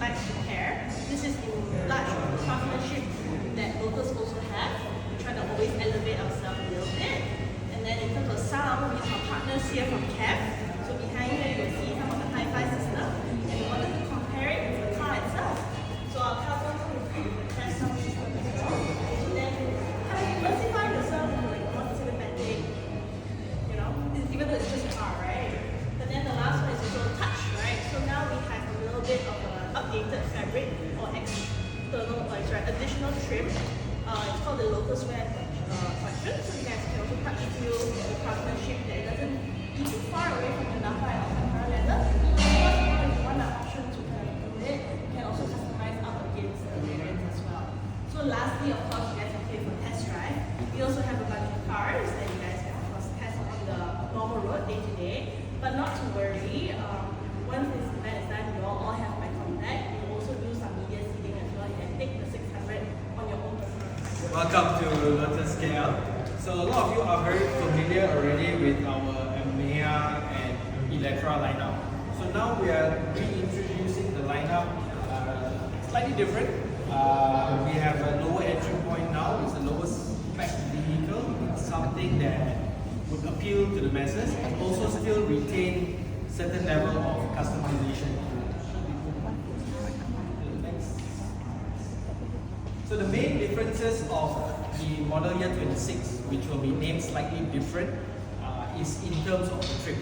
bikes to pair. This is in large craftsmanship that Lotus also have. We try to always elevate ourselves a little bit. And then in terms of sound, we have our partners here from CAF. So behind here you will see some of the hi-fi system. And we wanted to compare it with the car itself. So our car comes with the test sound system as well. So then kind of diversify yourself into like more cinematic, you know, even though it's just a car, right? But then the last one is also touch, right? So now we have a little bit of an updated fabric or additional trim. It's called the Lotus collection. So you guys can also touch feel the craftsmanship that it doesn't be too far away from the Napa and Alcantara leather. Of course, if you want the option to kind of do it, you can also customize up against the variants as well. So lastly, of course, you guys can pay for test drive. We also have a bunch of cars that you guys can of course test on the normal road day to day. But not to worry, once this event is done, you all have my contact. We will also do some media seating as well. You can take the 600 on your own personal. Welcome to Lotus KL. So a lot of you are very familiar already with our Emeya and Eletra lineup. So now we are reintroducing the lineup slightly different. We have a lower entry point now. It's the lowest spec vehicle. It's something that would appeal to the masses and also still retain certain level of customization. So the main differences of the model year 26, which will be named slightly different, is in terms of the trim.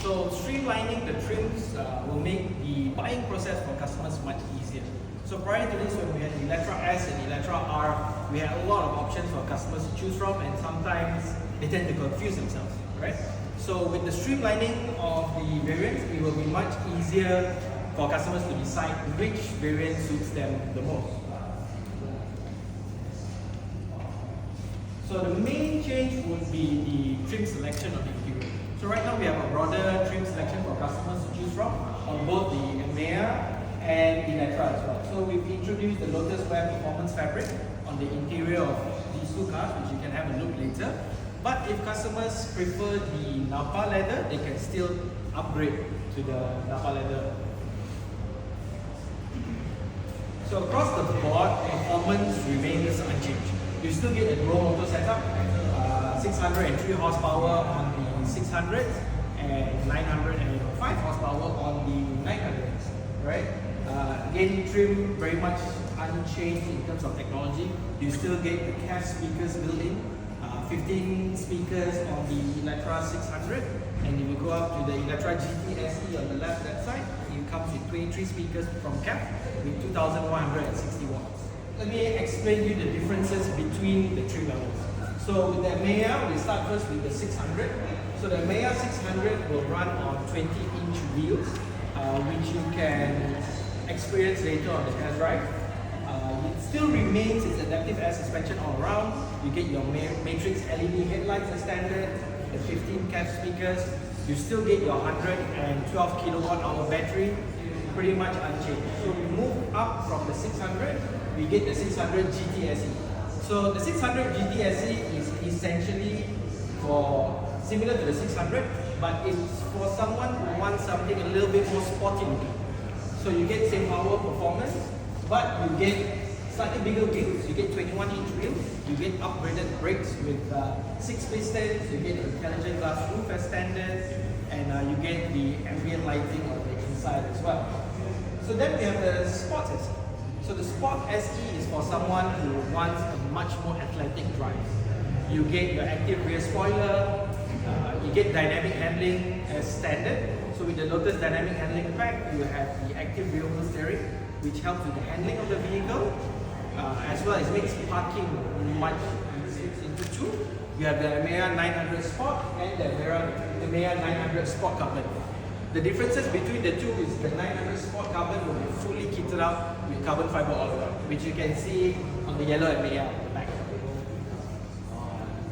So streamlining the trims will make the buying process for customers much easier. So prior to this, when we had Eletra S and Eletra R, we had a lot of options for customers to choose from, and sometimes they tend to confuse themselves, right? So with the streamlining of the variants, it will be much easier for customers to decide which variant suits them the most. So the main change would be the trim selection of the interior. So right now we have a broader trim selection for customers to choose from on both the Emeya and Eletra as well. So we've introduced the Lotus Wear Performance fabric on the interior of these two cars, which you can have a look later. But if customers prefer the Napa leather, they can still upgrade to the Napa leather. So across the board, performance remains unchanged. You still get a dual motor setup, 603 horsepower on the 600s and 905 horsepower on the 900s, right? Again, trim very much unchanged in terms of technology. You still get the CAF speakers built in, 15 speakers on the Eletra 600, and if you go up to the Eletra GT SE on the left that side, it comes with 23 speakers from CAF with 2160 watts. Let me explain you the differences between the trim levels. So with the Emeya, we start first with the 600. So the Emeya 600 will run on 20-inch wheels, which you can experience later on the test drive. It still remains its adaptive air suspension all around. You get your matrix LED headlights as standard, the 15 CAF speakers. You still get your 112 kilowatt hour battery, pretty much unchanged. So we move up from the 600, we get the 600 GTSE. So the 600 GTSE is essentially similar to the 600, but it's for someone who wants something a little bit more sporty looking. So you get same power performance, but you get slightly bigger wheels. You get 21-inch wheels. You get upgraded brakes with 6 pistons. You get intelligent glass roof as standard, and you get the ambient lighting on the inside as well. So then we have the Sport SE. So the Sport SE is for someone who wants a much more athletic drive. You get your active rear spoiler. You get dynamic handling as standard. So with the Lotus Dynamic Handling Pack, you have the active rear wheel steering, which helps with the handling of the vehicle, as well as makes parking much easier into two. You have the Emeya 900 Sport and the Emeya 900 Sport Carbon. The differences between the two is the 900 Sport Carbon will be fully kitted out with carbon fiber all around, which you can see on the yellow Emeya at the back.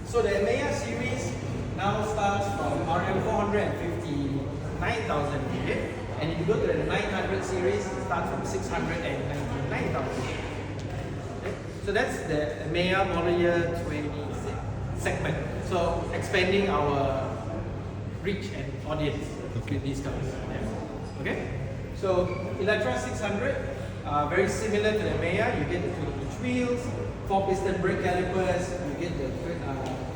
So the Emeya series now starts from RM 459,000 unit, and if you go to the 900 series, it starts from 699,000. Okay? So that's the Emeya model year 26 segment. So expanding our reach and audience with these cars. Okay? So Eletra 600 Very similar to the Emeya, you get the 22-inch wheels, 4-piston brake calipers, you get the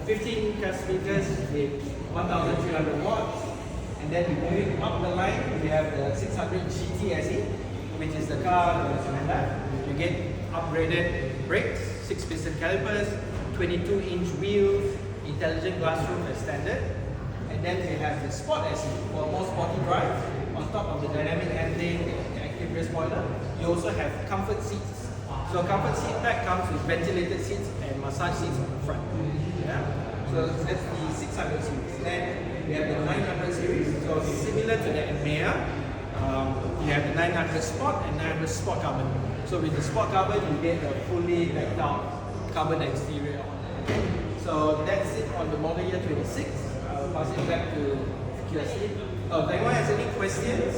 15 cast speakers with 1,300 watts. And then moving up the line, we have the 600 GT SE, which is the car that's on that. You get upgraded brakes, 6-piston calipers, 22-inch wheels, intelligent glass roof as standard. And then we have the Sport SE for more sporty drive. On top of the dynamic handling, the active rear spoiler, you also have comfort seats. So comfort seat pack comes with ventilated seats and massage seats on the front. Yeah? So that's the 600 series. Then we have the 900 series. So similar to the Emeya, you have the 900 Sport and 900 Sport Carbon. So with the Sport Carbon, you get a fully decked out carbon exterior. So that's it on the model year 26. I'll pass it back to QSC. If anyone has any questions,